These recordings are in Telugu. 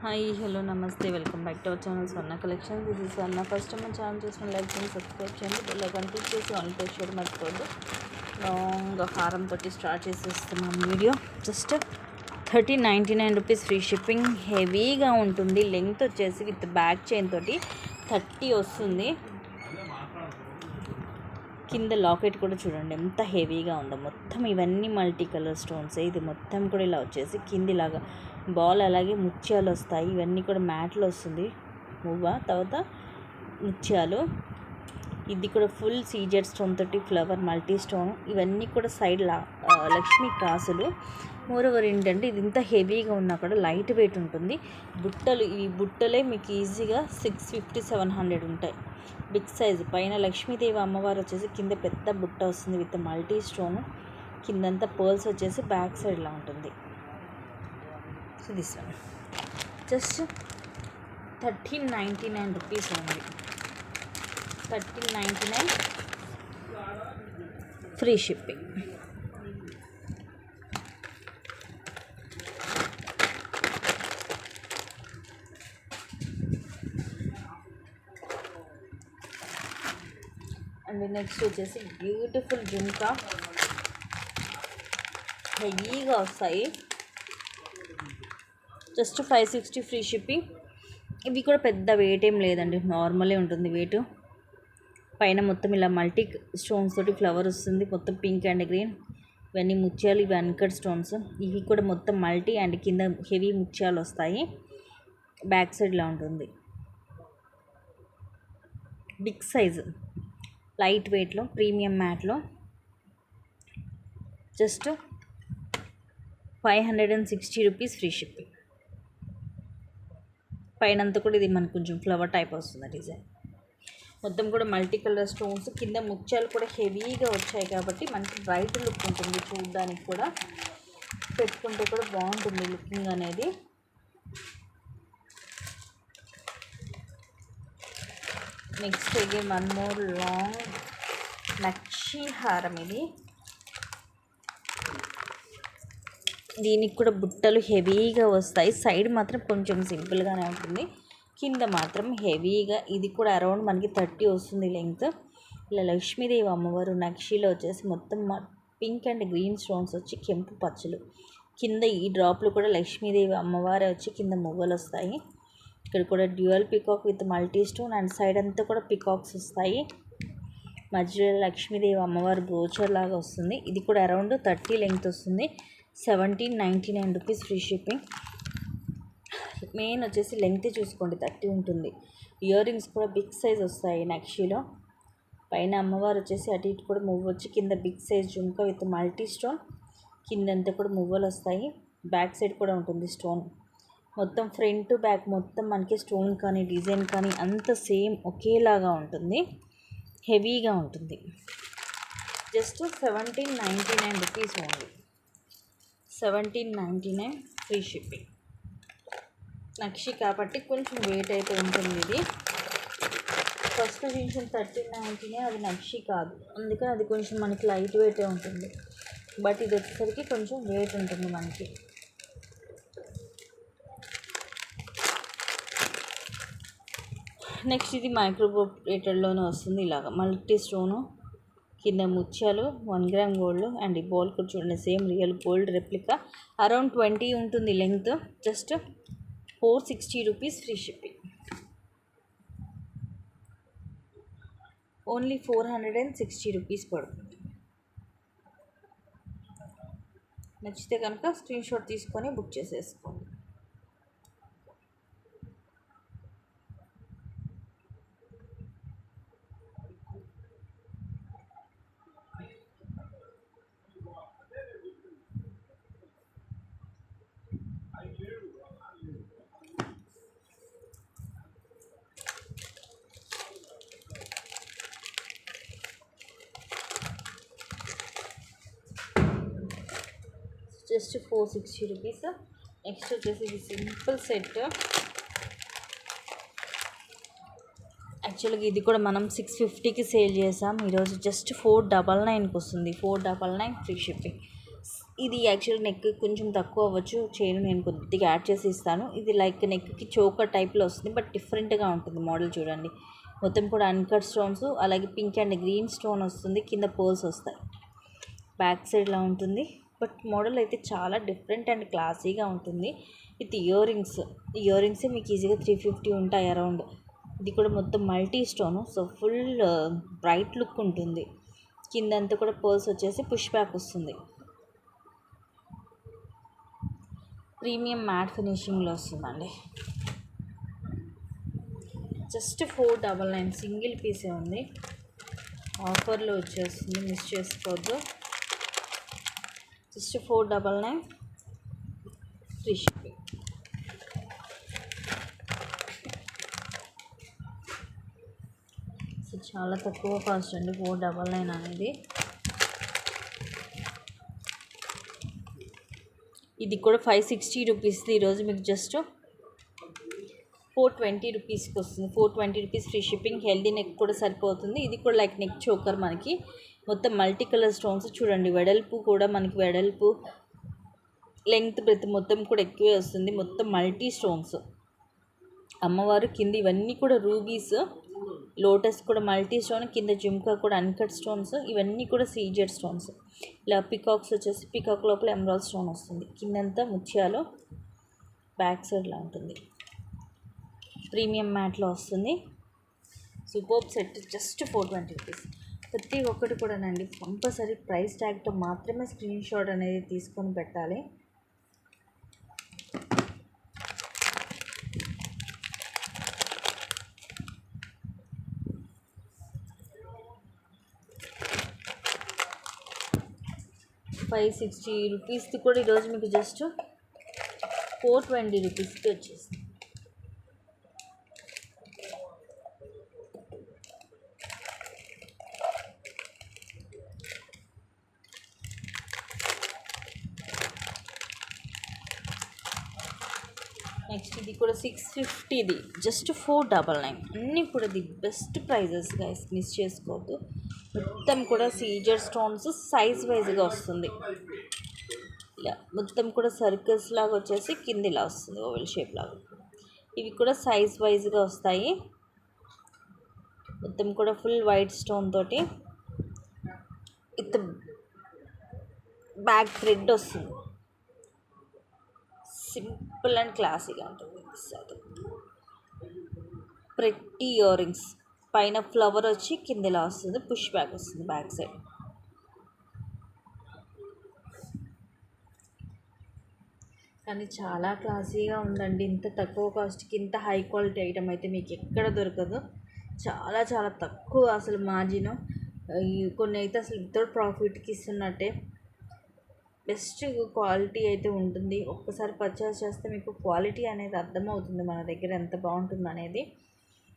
హాయ్ హలో నమస్తే welcome back to our channel Swarna collection. This is Swarna. First time మన ఛానల్ చూసిన లైక్ చేయండి, సబ్స్క్రైబ్ చేయండి, బెల్ ఐకాన్ క్లిక్ చేసి ఆల్ ప్రెస్ చేయడం మర్చిపోవద్దు. లాంగ్ హారంతో స్టార్ట్ చేసేస్తున్నాం video. Just 1399 rupees free shipping. హెవీగా ఉంటుంది. లెంగ్త్ వచ్చేసి విత్ బ్యాక్ చైన్ తోటి 30 వస్తుంది. కింద లాకెట్ కూడా చూడండి ఎంత హెవీగా ఉందో. మొత్తం ఇవన్నీ మల్టీ కలర్ స్టోన్స్. ఇది మొత్తం కూడా ఇలా వచ్చేసి కిందిలాగా బాల్, అలాగే ముత్యాలు వస్తాయి. ఇవన్నీ కూడా మ్యాట్లో వస్తుంది మువ్వ, తర్వాత ముత్యాలు. ఇది కూడా ఫుల్ సీజెడ్ స్టోన్ తోటి ఫ్లవర్ మల్టీ స్టోన్. ఇవన్నీ కూడా సైడ్ లక్ష్మీ కాసులు. మోరోవర్ ఏంటంటే ఇది ఇంత హెవీగా ఉన్నా కూడా లైట్ వెయిట్ ఉంటుంది. బుట్టలు, ఈ బుట్టలే మీకు ఈజీగా 650-700 ఉంటాయి. Big size. పైన లక్ష్మీదేవి అమ్మవారు వచ్చేసి కింద పెద్ద బుట్ట వస్తుంది విత్ మల్టీ స్టోన్. కిందంతా పర్ల్స్ వచ్చేసి బ్యాక్ సైడ్లా ఉంటుంది. So this one just 1399 rupees ఉంది. 1399 ఫ్రీ షిప్పింగ్. అండ్ నెక్స్ట్ వచ్చేసి బ్యూటిఫుల్ జుంకా. హెవీగా వస్తాయి. Just 560 free shipping. ఇవి కూడా పెద్ద వెయిట్ ఏం లేదండి, నార్మలే ఉంటుంది వెయిట్. పైన మొత్తం ఇలా మల్టీ స్టోన్స్ తోటి ఫ్లవర్ వస్తుంది. మొత్తం పింక్ అండ్ గ్రీన్. ఇవన్నీ ముత్యాలు, ఇవి అన్కట్ స్టోన్స్. ఇవి కూడా మొత్తం మల్టీ అండ్ కింద హెవీ ముత్యాలు వస్తాయి. బ్యాక్ సైడ్లా ఉంటుంది. బిగ్ సైజు, లైట్ వెయిట్లో, ప్రీమియం మ్యాట్లో. Just 560 rupees free shipping. పైనంతా కూడా ఇది మనకు కొంచెం ఫ్లవర్ టైప్ వస్తుంది డిజైన్. మొత్తం కూడా మల్టీ కలర్ స్టోన్స్. కింద ముత్యాలు కూడా హెవీగా వచ్చాయి కాబట్టి మనకి బ్రైట్ లుక్ ఉంటుంది. చూడడానికి కూడా, పెట్టుకుంటే కూడా బాగుంటుంది లుకింగ్ అనేది. Next again one more long నక్షి హారం. దీనికి కూడా బుట్టలు హెవీగా వస్తాయి. సైడ్ మాత్రం కొంచెం సింపుల్గానే ఉంటుంది, కింద మాత్రం హెవీగా. ఇది కూడా అరౌండ్ మనకి 30 వస్తుంది లెంగ్త్. ఇలా లక్ష్మీదేవి అమ్మవారు నక్షిలో వచ్చేసి మొత్తం పింక్ అండ్ గ్రీన్ స్టోన్స్ వచ్చి కెంపు పచ్చలు. కింద ఈ డ్రాప్లు కూడా లక్ష్మీదేవి అమ్మవారే వచ్చి కింద మువ్వలు వస్తాయి. ఇక్కడ కూడా dual peacock with multi stone and side అంతా కూడా పికాక్స్ వస్తాయి. మధ్యలో లక్ష్మీదేవి అమ్మవారు బ్రోచర్ లాగా వస్తుంది. ఇది కూడా అరౌండ్ 30 లెంగ్త్ వస్తుంది. 1799 రూపీస్ ఫ్రీ షిప్పింగ్. మెయిన్ వచ్చేసి లెంగ్త్ చూసుకోండి, 30 ఉంటుంది. ఇయర్ రింగ్స్ కూడా బిగ్ సైజ్ వస్తాయి నక్షిలో. పైన అమ్మవారు వచ్చేసి అటు ఇటు కూడా మువ్వ వచ్చి కింద big size jhumka with multi stone. కిందంతా కూడా మువ్వలు వస్తాయి. బ్యాక్ సైడ్ కూడా ఉంటుంది స్టోన్. మొత్తం ఫ్రంట్ టు బ్యాక్ మొత్తం మనకి స్టోన్ కానీ డిజైన్ కానీ అంత సేమ్ ఒకేలాగా ఉంటుంది. హెవీగా ఉంటుంది. Just 1799 rupees only. 1799 free shipping. నక్షి కాబట్టి కొంచెం వెయిట్ అయితే ఉంటుంది. ఇది ఫస్ట్ చూసిన 1399 అది నక్షి కాదు, అందుకని అది కొంచెం మనకి లైట్ వెయిటే ఉంటుంది. బట్ ఇది వచ్చేసరికి కొంచెం వెయిట్ ఉంటుంది మనకి. నెక్స్ట్ ఇది మైక్రోపోరేటర్లోనే వస్తుంది. ఇలాగ మల్టీ స్టోను, కింద ముత్యాలు, 1 గ్రామ్ గోల్డ్. అండ్ ఈ బాల్ కూడా చూడండి, same real gold replica. Around 20 ఉంటుంది length. Just 460 rupees free shipping. Only 460 rupees పడుతుంది. నచ్చితే కనుక స్క్రీన్ షాట్ తీసుకొని బుక్ చేసేసుకోండి. Just 460 rupees. నెక్స్ట్ వచ్చేసి ఇది సింపుల్ సెట్. యాక్చువల్గా ఇది కూడా మనం 650కి సేల్ చేసాం. ఈరోజు జస్ట్ 499కి వస్తుంది. 499 ఫ్రీ షిప్పింగ్. ఇది యాక్చువల్ నెక్ కొంచెం తక్కువ అవ్వచ్చు, చైన్ నేను కొద్దిగా యాడ్ చేసి ఇస్తాను. ఇది లైక్ నెక్కి చోకర్ టైప్లో వస్తుంది, బట్ డిఫరెంట్గా ఉంటుంది మోడల్. చూడండి మొత్తం కూడా అన్కట్ స్టోన్స్, అలాగే పింక్ అండ్ గ్రీన్ స్టోన్ వస్తుంది, కింద పర్ల్స్ వస్తాయి. బ్యాక్ సైడ్లా ఉంటుంది, బట్ మోడల్ అయితే చాలా డిఫరెంట్ అండ్ క్లాసీగా ఉంటుంది. విత్ ఇయర్ రింగ్స్ మీకు ఈజీగా 350 ఉంటాయి అరౌండ్. ఇది కూడా మొత్తం multi stone, so full bright look ఉంటుంది. కిందంతా కూడా పర్ల్స్ వచ్చేసి పుష్ బ్యాక్ వస్తుంది. ప్రీమియం మ్యాట్ ఫినిషింగ్లో వస్తుందండి. జస్ట్ 499 సింగిల్ పీసే ఉంది, ఆఫర్లో వచ్చేస్తుంది, మిస్ చేసుకోవద్దు. Just 499 free shipping. సో చాలా తక్కువ కాస్ట్ అండి 499 అనేది. ఇది కూడా 560 రూపీస్ది, ఈరోజు మీకు జస్ట్ 420 రూపీస్కి వస్తుంది. 420 rupees free shipping. Healthy neck కూడా సరిపోతుంది. ఇది కూడా లైక్ నెక్ చోకర్, మనకి మొత్తం మల్టీ కలర్ స్టోన్స్ చూడండి. వెడల్పు కూడా మనకి వెడల్పు, లెంగ్త్ బ్రెత్ మొత్తం కూడా ఎక్కువే వస్తుంది. మొత్తం మల్టీ స్టోన్స్. అమ్మవారు కింద ఇవన్నీ కూడా రూబీస్, లోటస్ కూడా మల్టీ స్టోన్, కింద జుమ్కా కూడా అన్కట్ స్టోన్స్, ఇవన్నీ కూడా సీజెడ్ స్టోన్స్. ఇలా పికాక్స్ వచ్చేసి పికాక్ లోపల ఎమరాల్డ్ స్టోన్ వస్తుంది, కిందంతా ముత్యాలు, బ్యాక్ సైడ్లా ఉంటుంది. ప్రీమియం మ్యాట్లో వస్తుంది. Super set just 420 rupees. ప్రతి ఒక్కటి కూడానండి కంపల్సరీ ప్రైస్ ట్యాగ్తో మాత్రమే స్క్రీన్ షాట్ అనేది తీసుకొని పెట్టాలి. $560 రూపీస్ది కూడా ఈరోజు మీకు జస్ట్ 420 రూపీస్కి వచ్చేస్తుంది. నెక్స్ట్ ఇది కూడా 650ది జస్ట్ 499. అన్నీ కూడా the best prices guys, miss చేసుకోవద్దు. మొత్తం కూడా సీజర్ స్టోన్స్ సైజ్ వైజ్గా వస్తుంది. ఇలా మొత్తం కూడా సర్కిల్స్ లాగా వచ్చేసి కింద ఇలా వస్తుంది, ఓవెల్ షేప్ లాగా. ఇవి కూడా సైజ్ వైజ్గా వస్తాయి. మొత్తం కూడా ఫుల్ వైట్ స్టోన్ తోటి విత్ బ్యాక్ థ్రెడ్ వస్తుంది. సింపుల్ అండ్ క్లాసీగా ఉంటుంది. ప్రెట్టి ఇయర్ రింగ్స్, పైన ఫ్లవర్ వచ్చి కింద ఇలా వస్తుంది, పుష్ బ్యాక్ వస్తుంది బ్యాక్ సైడ్. కానీ చాలా క్లాసీగా ఉందండి. ఇంత తక్కువ కాస్ట్కి ఇంత హై క్వాలిటీ ఐటమ్ అయితే మీకు ఎక్కడ దొరకదు. చాలా చాలా తక్కువ అసలు మార్జిన్. కొన్ని అయితే అసలు వితౌట్ ప్రాఫిట్కి ఇస్తున్నట్టే. బెస్ట్ క్వాలిటీ అయితే ఉంటుంది. ఒక్కసారి పర్చేస్ చేస్తే మీకు క్వాలిటీ అనేది అర్థమవుతుంది మన దగ్గర ఎంత బాగుంటుంది అనేది.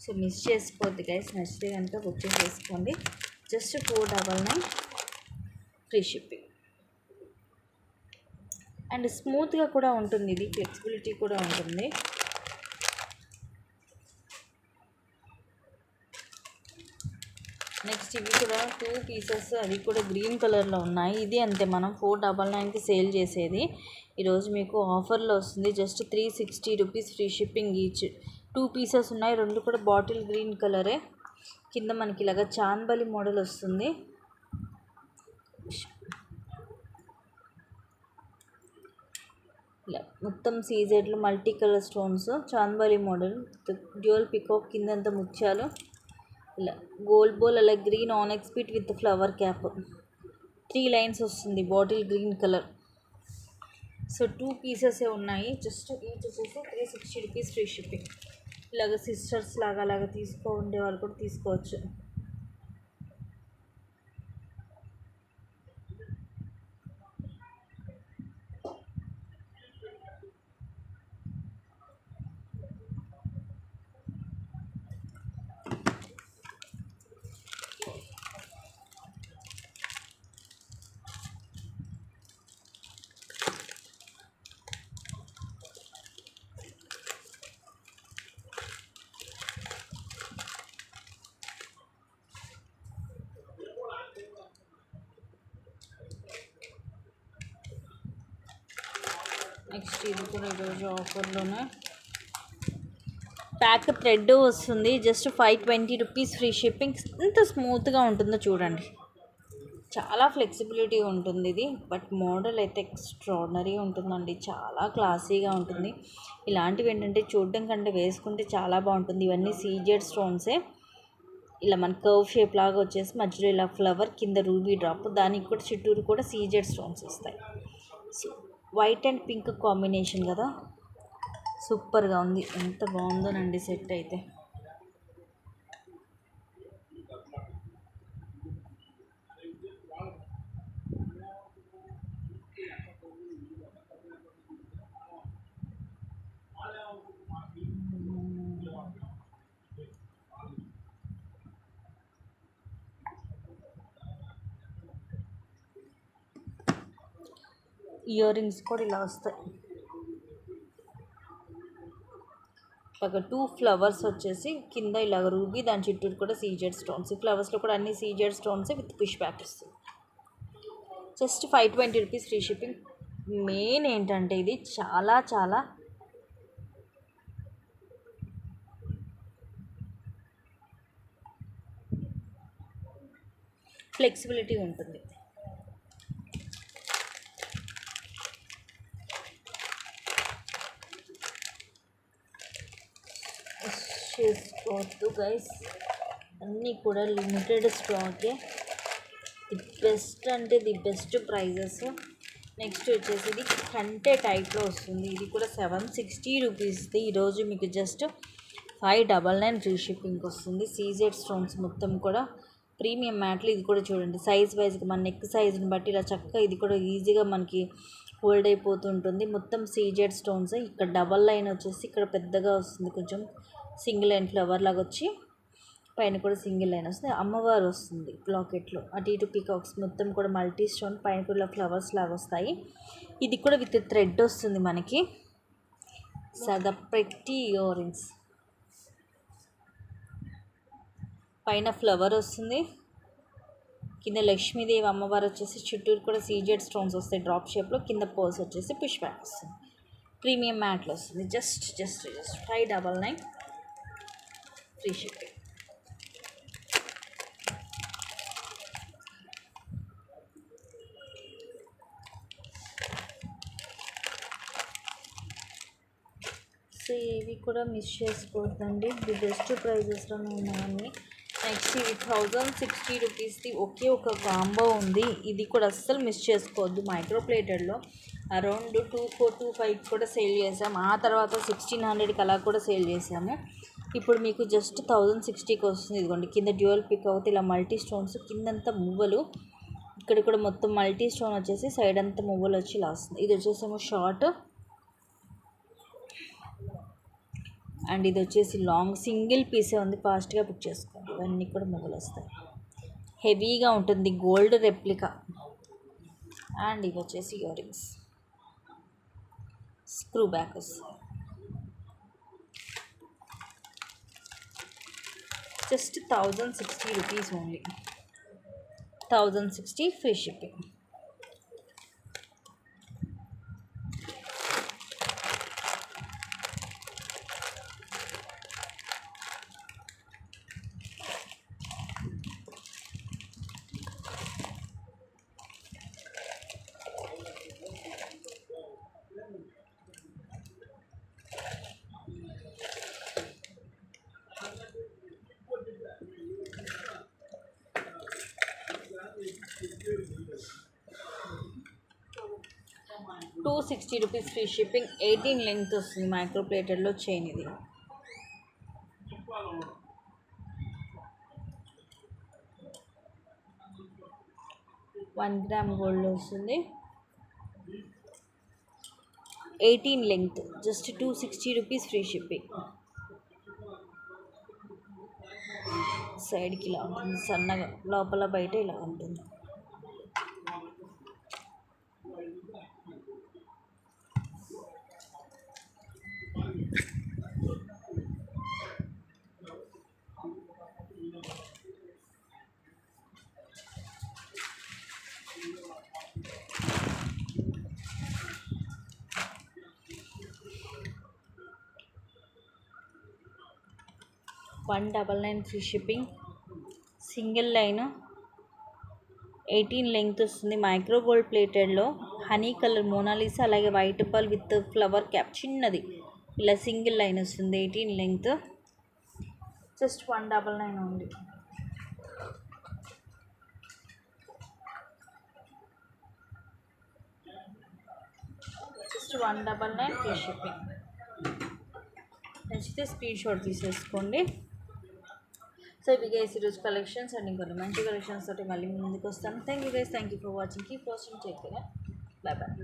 సో మిస్ చేసుకోవద్దు గైస్. నచ్చితే కనుక బుక్ చేసుకోండి. Just 499 free shipping. అండ్ స్మూత్గా కూడా ఉంటుంది, ఇది ఫ్లెక్సిబిలిటీ కూడా ఉంటుంది. నెక్స్ట్ ఇవి కూడా 2 పీసెస్, అవి కూడా గ్రీన్ కలర్లో ఉన్నాయి. ఇది అంతే, మనం 499కి సేల్ చేసేది. ఈరోజు మీకు ఆఫర్లో వస్తుంది. Just 360 rupees free shipping each. 2 pieces ఉన్నాయి, రెండు కూడా బాటిల్ గ్రీన్ కలరే. కింద మనకి ఇలాగా చాన్బలి మోడల్ వస్తుంది. ఇలా మొత్తం సీజెడ్లు మల్టీ కలర్ స్టోన్స్, చాన్బలి మోడల్, డ్యూయల్ పికాక్, కిందంతా ముత్యాలు, ఇలా గోల్డ్ బోల్, అలా green onyx bit with flower cap, 3 lines వస్తుంది, బాటిల్ గ్రీన్ కలర్. సో 2 పీసెసే ఉన్నాయి. జస్ట్ ఈచ్ వచ్చేసి 360 రూపీస్ ఫ్రీ షిప్పింగ్. ఇలాగ సిస్టర్స్ లాగా అలాగా ఉండే వాళ్ళు కూడా తీసుకోవచ్చు. నెక్స్ట్ ఇది కూడా ఈరోజు ఆఫర్లోనే ప్యాక్ థ్రెడ్ వస్తుంది. Just 520 rupees free shipping. ఎంత స్మూత్గా ఉంటుందో చూడండి. చాలా ఫ్లెక్సిబిలిటీ ఉంటుంది ఇది. బట్ మోడల్ అయితే ఎక్స్ట్రాడినరీ ఉంటుందండి. చాలా క్లాసీగా ఉంటుంది. ఇలాంటివి ఏంటంటే చూడడం కంటే వేసుకుంటే చాలా బాగుంటుంది. ఇవన్నీ సీజెడ్ స్టోన్సే. ఇలా మన కర్వ్ షేప్ లాగా వచ్చేసి మధ్యలో ఇలా ఫ్లవర్, కింద రూబీ డ్రాప్, దానికి కూడా చుట్టూరు కూడా సీజెడ్ స్టోన్స్ వస్తాయి. So white and pink combination కదా, సూపర్గా ఉంది. ఎంత బాగుందోనండి సెట్ అయితే. ఇయర్ రింగ్స్ కూడా ఇలా వస్తాయి. ఇలాగ 2 ఫ్లవర్స్ వచ్చేసి కింద ఇలాగ రూబీ, దాని చుట్టూరు కూడా సీజెడ్ స్టోన్స్. ఈ ఫ్లవర్స్లో కూడా అన్ని CZ stones with push back వస్తుంది. Just 520 rupees free shipping. Main ఏంటంటే ఇది చాలా చాలా ఫ్లెక్సిబిలిటీ ఉంటుంది. చేసుకోవద్దు గైస్, అన్నీ కూడా లిమిటెడ్ స్టాకే. ది బెస్ట్ అంటే ది బెస్ట్ ప్రైజెస్. నెక్స్ట్ వచ్చేసి ఇది కంటే టైప్లో వస్తుంది. ఇది కూడా 760 రూపీస్ది. ఈరోజు మీకు జస్ట్ 599 ఫ్రీ షిప్పింగ్ వస్తుంది. సీజెడ్ స్టోన్స్ మొత్తం కూడా ప్రీమియం మ్యాట్లు. ఇది కూడా చూడండి సైజ్ వైజ్గా మన నెక్ సైజ్ని బట్టి ఇలా చక్కగా ఇది కూడా ఈజీగా మనకి హోల్డ్ అయిపోతుంటుంది. మొత్తం సీజెడ్ స్టోన్స్. ఇక్కడ డబల్ లైన్ వచ్చేసి ఇక్కడ పెద్దగా వస్తుంది, కొంచెం సింగిల్ లైన్ ఫ్లవర్ లాగా వచ్చి పైన కూడా సింగిల్ లైన్ వస్తుంది. అమ్మవారు వస్తుంది లాకెట్లో, అటు ఇటు పీకాక్స్ మొత్తం కూడా మల్టీ స్టోన్, పైన కూడా ఫ్లవర్స్ లాగా వస్తాయి. ఇది కూడా విత్ థ్రెడ్ వస్తుంది మనకి. సదా ప్రెట్టి ఇయర్ రింగ్స్, పైన ఫ్లవర్ వస్తుంది, కింద లక్ష్మీదేవి అమ్మవారు వచ్చేసి చుట్టూరు కూడా సీజెడ్ స్టోన్స్ వస్తాయి డ్రాప్ షేప్లో, కింద పర్స్ వచ్చేసి పుష్ బ్యాక్ వస్తుంది. ప్రీమియం మ్యాట్లో వస్తుంది. Just 599 free shipping. సో ఇవి కూడా మిస్ చేసుకోవద్దండి. ది బెస్ట్ ప్రైజెస్లోనే ఉన్నాయని. నెక్స్ట్ ఇది 1060 రూపీస్ది ఒకే ఒక కాంబో ఉంది. ఇది కూడా అస్సలు మిస్ చేసుకోవద్దు. మైక్రో ప్లేటెడ్లో అరౌండ్ 2425 కూడా సేల్ చేసాము. ఆ తర్వాత 1600కి అలా కూడా సేల్ చేసాము. ఇప్పుడు మీకు జస్ట్ 1060కి వస్తుంది. ఇదిగోండి కింద డ్యూయల్ పిక్ అవుతే ఇలా మల్టీ స్టోన్స్, కిందంతా మువ్వలు, ఇక్కడ కూడా మొత్తం మల్టీ స్టోన్ వచ్చేసి సైడ్ అంతా మువ్వలు వచ్చి ఇలా వస్తుంది. ఇది వచ్చేసేమో షార్ట్ అండ్ ఇది వచ్చేసి లాంగ్, సింగిల్ పీసే ఉంది. ఫాస్ట్గా బుక్ చేసుకోండి. ఇవన్నీ కూడా ముగ్గులు వస్తాయి. హెవీగా ఉంటుంది, గోల్డ్ రెప్లికా. అండ్ ఇవి వచ్చేసి ఇయర్ రింగ్స్, స్క్రూ బ్యాక్ వస్తాయి. Just 1060 rupees only. 1060 free shipping. ₹260 free shipping. 18 length వస్తుంది. మైక్రో ప్లేటెడ్లో చైన్ ఇది. $1 గ్రామ్ గోల్డ్ వస్తుంది. 18 లెంగ్త్. Just ₹260 free shipping. సైడ్కి ఇలా ఉంటుంది సన్నగా, లోపల బయట ఇలా ఉంటుంది. 199 free shipping. Single line 18 length వస్తుంది. మైక్రో గోల్డ్ ప్లేటెడ్లో హనీ కలర్ మోనాలిసా, అలాగే white pearl with flower cap చిన్నది ఇలా సింగిల్ లైన్ వస్తుంది. 18 length, just 199 only. Just 199 free shipping. నచ్చితే స్క్రీన్ షాట్ తీసేసుకోండి. సో ఇవి గైస్ ఈరోజు కలెక్షన్స్ అండ్ ఇంకొన్ని మంచి కలెక్షన్స్ తోటి మళ్ళీ ముందుకు వస్తాను. Thank you guys, thank you for watching, keep watching, take care, bye bye.